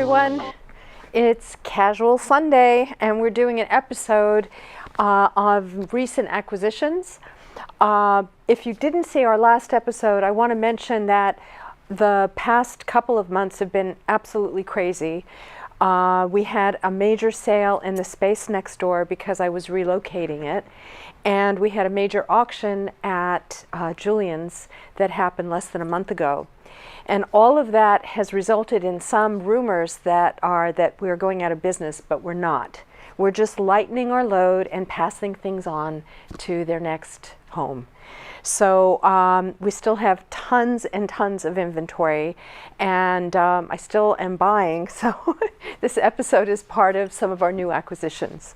everyone. It's Casual Sunday, and we're doing an episode of recent acquisitions. If you didn't see our last episode, I want to mention that the past couple of months have been absolutely crazy. We had a major sale in the space next door because I was relocating it. And we had a major auction at Julian's that happened less than a month ago. And all of that has resulted in some rumors that we're going out of business, but we're not. We're just lightening our load and passing things on to their next home. So we still have tons and tons of inventory, and I still am buying. So this episode is part of some of our new acquisitions.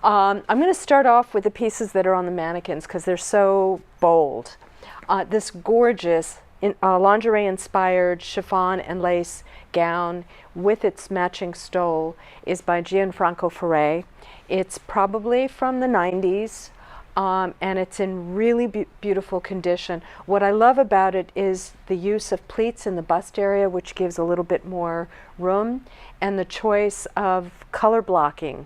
I'm going to start off with the pieces that are on the mannequins because they're so bold. This gorgeous lingerie-inspired chiffon and lace gown with its matching stole is by Gianfranco Ferré. It's probably from the 90s, and it's in really beautiful condition. What I love about it is the use of pleats in the bust area, which gives a little bit more room, and the choice of color blocking.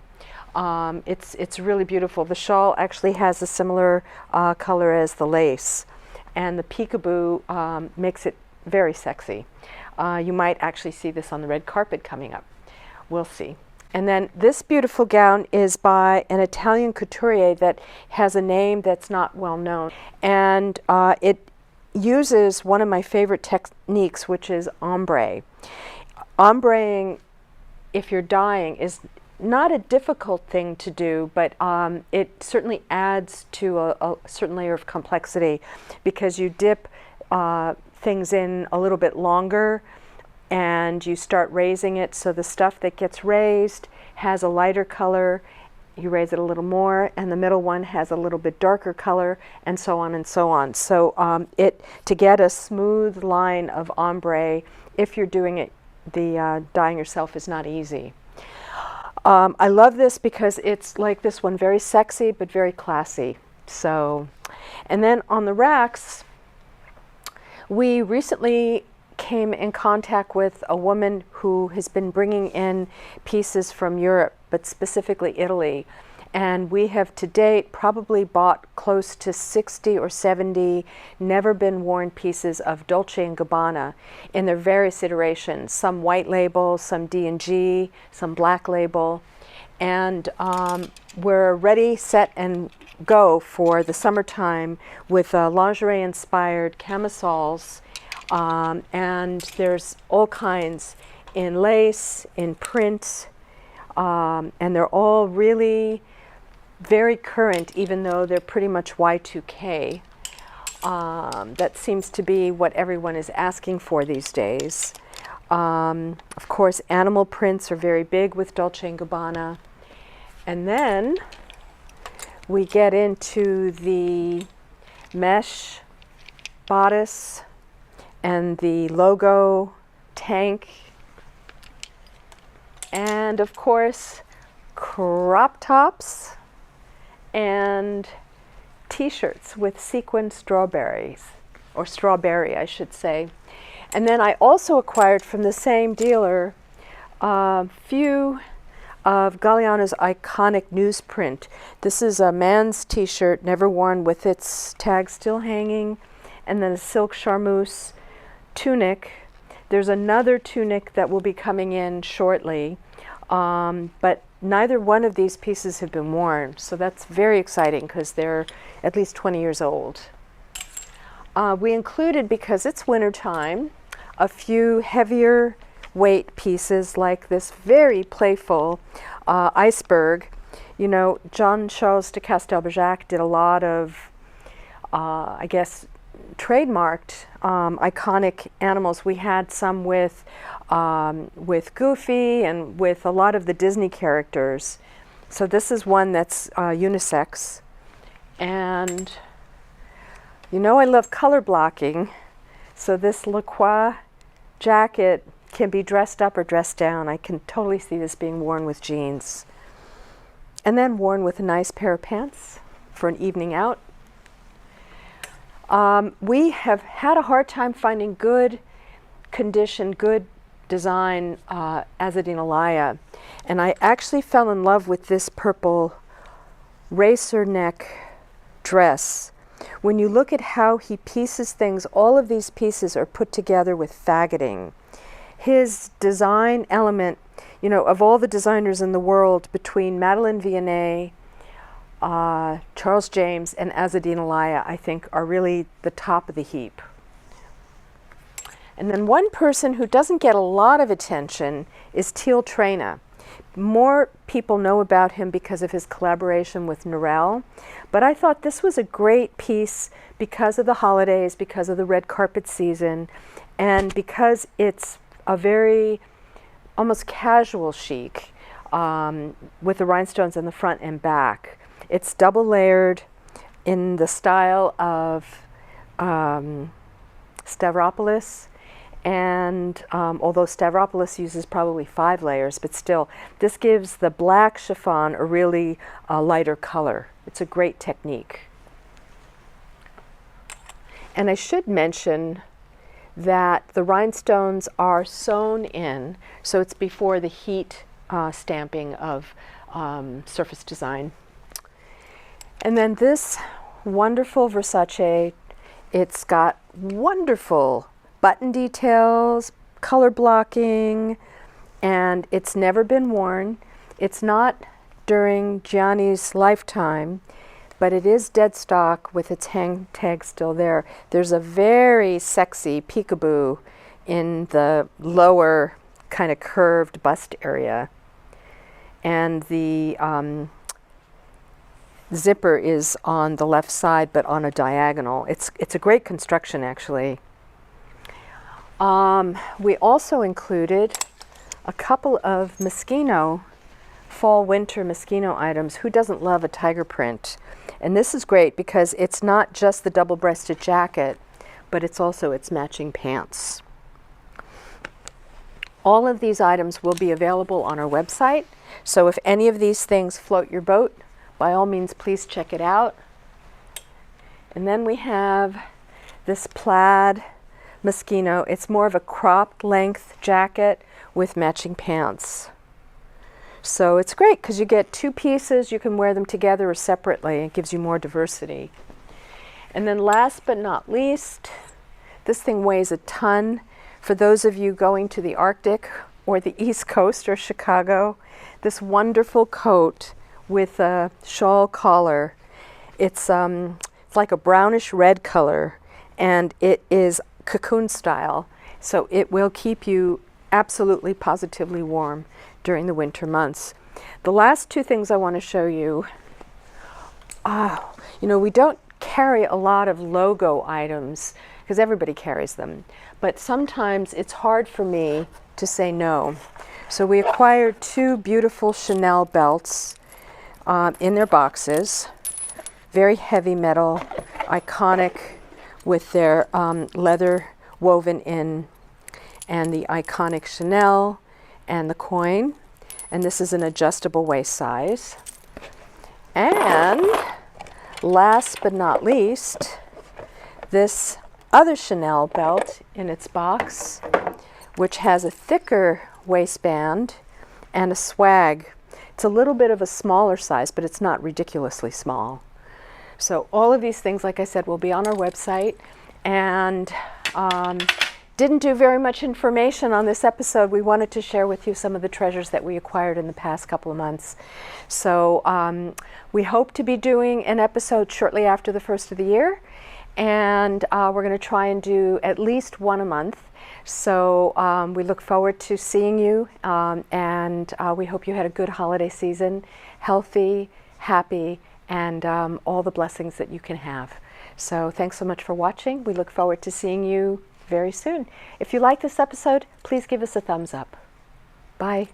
It's really beautiful. The shawl actually has a similar color as the lace, and the peekaboo makes it very sexy. You might actually see this on the red carpet coming up. We'll see. And then this beautiful gown is by an Italian couturier that has a name that's not well known. And it uses one of my favorite techniques, which is ombre. Ombreing, if you're dyeing, is not a difficult thing to do, but it certainly adds to a certain layer of complexity because you dip things in a little bit longer and you start raising it, so the stuff that gets raised has a lighter color, you raise it a little more, and the middle one has a little bit darker color, and so on and so on. So to get a smooth line of ombre, if you're doing it, the dyeing yourself is not easy. I love this because it's like this one, very sexy but very classy. So, and then on the racks, we recently came in contact with a woman who has been bringing in pieces from Europe, but specifically Italy. And we have to date probably bought close to 60 or 70 never been worn pieces of Dolce & Gabbana in their various iterations, some white label, some D&G, some black label. And we're ready, set, and go for the summertime with lingerie inspired camisoles. And there's all kinds in lace, in print, and they're all really very current, even though they're pretty much Y2K. That seems to be what everyone is asking for these days. Of course, animal prints are very big with Dolce & Gabbana. And then we get into the mesh bodice and the logo tank. And of course, crop tops and t-shirts with sequined strawberries, or strawberry I should say. And then I also acquired from the same dealer a few of Galliano's iconic newsprint. This is a man's t-shirt, never worn, with its tag still hanging, and then a silk charmeuse tunic. There's another tunic that will be coming in shortly, but neither one of these pieces have been worn, so that's very exciting because they're at least 20 years old. We included, because it's winter time, a few heavier weight pieces like this very playful iceberg. You know, Jean-Charles de Castelbajac did a lot of, I guess, trademarked iconic animals. We had some with Goofy and with a lot of the Disney characters. So this is one that's unisex. And you know I love color blocking. So this Le Croix jacket can be dressed up or dressed down. I can totally see this being worn with jeans. And then worn with a nice pair of pants for an evening out. We have had a hard time finding good condition, good design, Azadine Alaïa, and I actually fell in love with this purple racer neck dress. When you look at how he pieces things, all of these pieces are put together with faggoting. His design element, you know, of all the designers in the world, between Madeleine Vianney, Charles James, and Azadine Alaïa, I think are really the top of the heap. And then one person who doesn't get a lot of attention is Teal Traina. More people know about him because of his collaboration with Narelle, but I thought this was a great piece because of the holidays, because of the red carpet season, and because it's a very almost casual chic with the rhinestones in the front and back. It's double layered in the style of Stavropoulos. And although Stavropoulos uses probably 5 layers, but still, this gives the black chiffon a really lighter color. It's a great technique. And I should mention that the rhinestones are sewn in, so it's before the heat stamping of surface design. And then this wonderful Versace, it's got wonderful button details, color blocking, and it's never been worn. It's not during Gianni's lifetime, but it is dead stock with its hang tag still there. There's a very sexy peekaboo in the lower kind of curved bust area. And the zipper is on the left side, but on a diagonal. It's a great construction, actually. We also included a couple of Moschino, fall-winter Moschino items. Who doesn't love a tiger print? And this is great because it's not just the double-breasted jacket, but it's also its matching pants. All of these items will be available on our website, so if any of these things float your boat, by all means, please check it out. And then we have this plaid Moschino. It's more of a cropped length jacket with matching pants. So it's great because you get 2 pieces. You can wear them together or separately. It gives you more diversity. And then last but not least, this thing weighs a ton. For those of you going to the Arctic or the East Coast or Chicago, this wonderful coat with a shawl collar. It's like a brownish red color, and it is cocoon style, so it will keep you absolutely positively warm during the winter months. The last 2 things I want to show you, you know, we don't carry a lot of logo items because everybody carries them, but sometimes it's hard for me to say no. So we acquired 2 beautiful Chanel belts in their boxes, very heavy metal, iconic, with their leather woven in, and the iconic Chanel and the coin. And this is an adjustable waist size. And last but not least, this other Chanel belt in its box, which has a thicker waistband and a swag. It's a little bit of a smaller size, but it's not ridiculously small. So all of these things, like I said, will be on our website. And didn't do very much information on this episode. We wanted to share with you some of the treasures that we acquired in the past couple of months. So we hope to be doing an episode shortly after the first of the year. And we're going to try and do at least 1 a month. So we look forward to seeing you. And we hope you had a good holiday season, healthy, happy, and all the blessings that you can have. So thanks so much for watching. We look forward to seeing you very soon. If you like this episode, please give us a thumbs up. Bye.